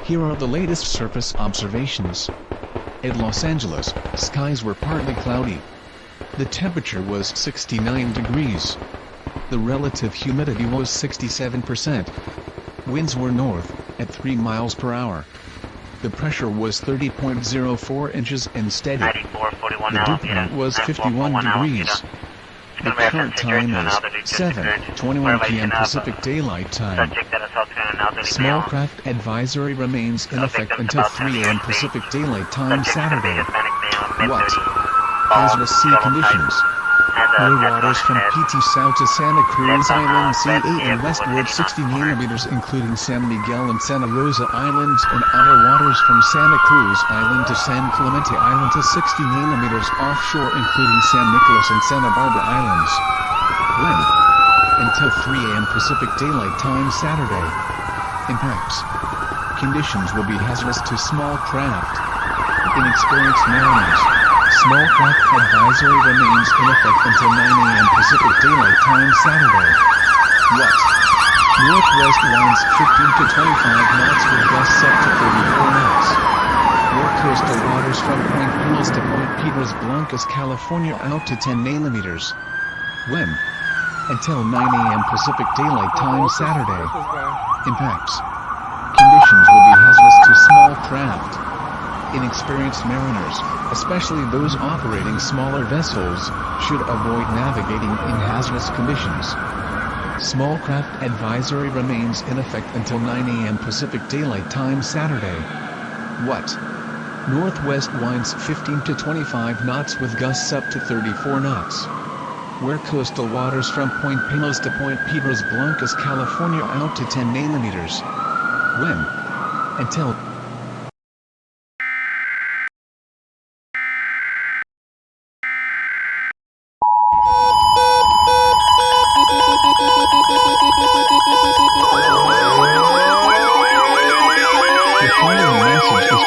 Here are the latest surface observations. At Los Angeles, skies were partly cloudy. The temperature was 69 degrees. The relative humidity was 67%. Winds were north, at 3 miles per hour. The pressure was 30.04 inches and steady. The dew point was 51 degrees. The current time is 7:21 p.m. Pacific Daylight Time. Small craft advisory remains in effect until 3 a.m. Pacific Daylight Time Saturday. What? Hazardous sea conditions. Low waters from PT South to Santa Cruz Island C8 and westward 60 millimeters including San Miguel and Santa Rosa Islands and outer waters from Santa Cruz Island to San Clemente Island to 60 millimeters offshore including San Nicolas and Santa Barbara Islands. When? Until 3 a.m. Pacific Daylight Time Saturday. Impacts. Conditions will be hazardous to small craft. Inexperienced mariners. Small craft advisory remains in effect until 9 a.m. Pacific Daylight Time Saturday. What? Northwest winds 15 to 25 knots with gusts up to 34 knots. More coastal waters from Point Pinos to Point Piedras Blancas, California out to 10 millimeters. When? Until 9 a.m. Pacific Daylight Time Saturday. Impacts. Conditions will be hazardous to small craft. Inexperienced mariners, especially those operating smaller vessels, should avoid navigating in hazardous conditions. Small craft advisory remains in effect until 9 a.m. Pacific Daylight Time Saturday. What? Northwest winds 15 to 25 knots with gusts up to 34 knots. Where coastal waters from Point Pinos to Point Piedras Blancas, California out to 10 millimeters. When? Until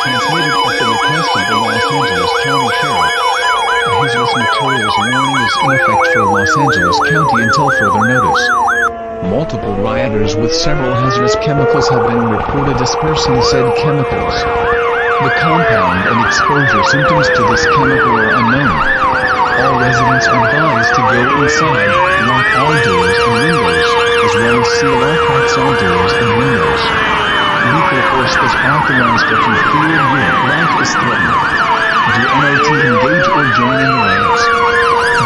transmitted at the request of the Los Angeles County Sheriff. A hazardous materials warning is in effect for Los Angeles County until further notice. Multiple rioters with several hazardous chemicals have been reported dispersing said chemicals. The compound and exposure symptoms to this chemical are unknown. All residents are advised to go inside, lock all doors and windows, as well as seal all cracks on doors and windows. Lethal force is authorized if you feel your life is threatened. Do not engage or join in riots.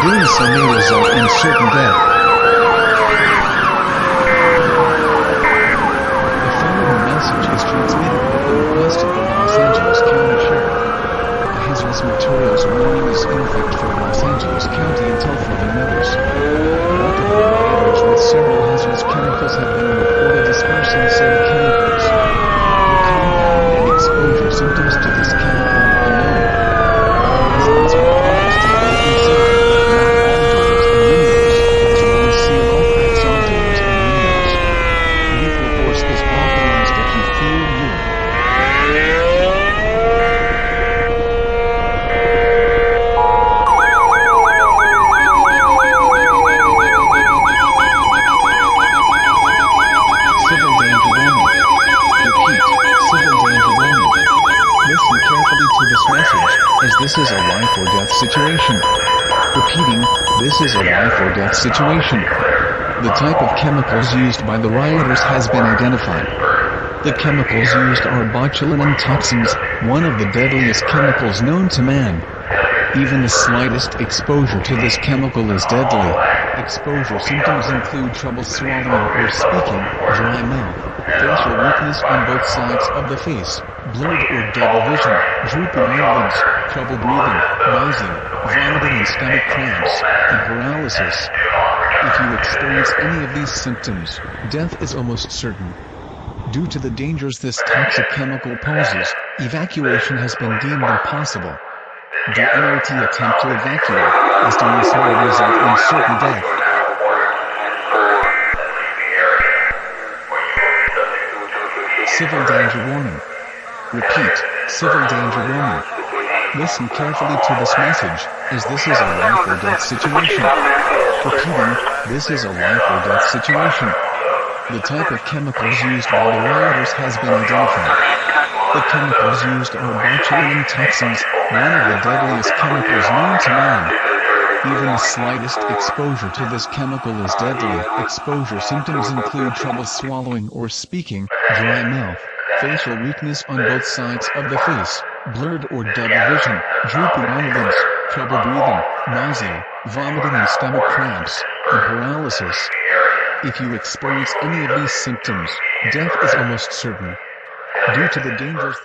Doing so may result in certain death. The following message is transmitted at the request of the Los Angeles County Sheriff. A hazardous materials warning is in effect for Los Angeles County until further notice. Multiple rioters with several hazardous chemicals have been reported dispersing said chemicals. Exposure symptoms to this chemical are unknown. All residents are advised to go inside, lock all doors and windows, as well as seal all cracks on doors and windows. Lethal force is authorized if you feel you. Civil danger warning. Repeat, civil danger warning. Listen carefully to this message, as this is a life or death situation. Repeating, this is a life or death situation. The type of chemicals used by the rioters has been identified. The chemicals used are botulinum toxins, one of the deadliest chemicals known to man. Even the slightest exposure to this chemical is deadly. Exposure symptoms include trouble swallowing or speaking, dry mouth, facial weakness on both sides of the face, blurred or double vision, drooping eyelids, trouble breathing, nausea, vomiting and stomach cramps, and paralysis. If you experience any of these symptoms, death is almost certain. Due to the dangers this toxic chemical poses, evacuation has been deemed impossible. Do not attempt to evacuate, as doing so will result in certain death. Civil danger warning. Repeat, civil danger warning. Listen carefully to this message, as this is a life or death situation. Repeating, this is a life or death situation. The type of chemicals used by the rioters has been identified. The chemicals used are botulinum toxins, one of the deadliest chemicals known to man. Even the slightest exposure to this chemical is deadly. Exposure symptoms include trouble swallowing or speaking, dry mouth, facial weakness on both sides of the face, blurred or double vision, drooping eyelids, trouble breathing, nausea, vomiting and stomach cramps, and paralysis. If you experience any of these symptoms, death is almost certain. Due to the dangerous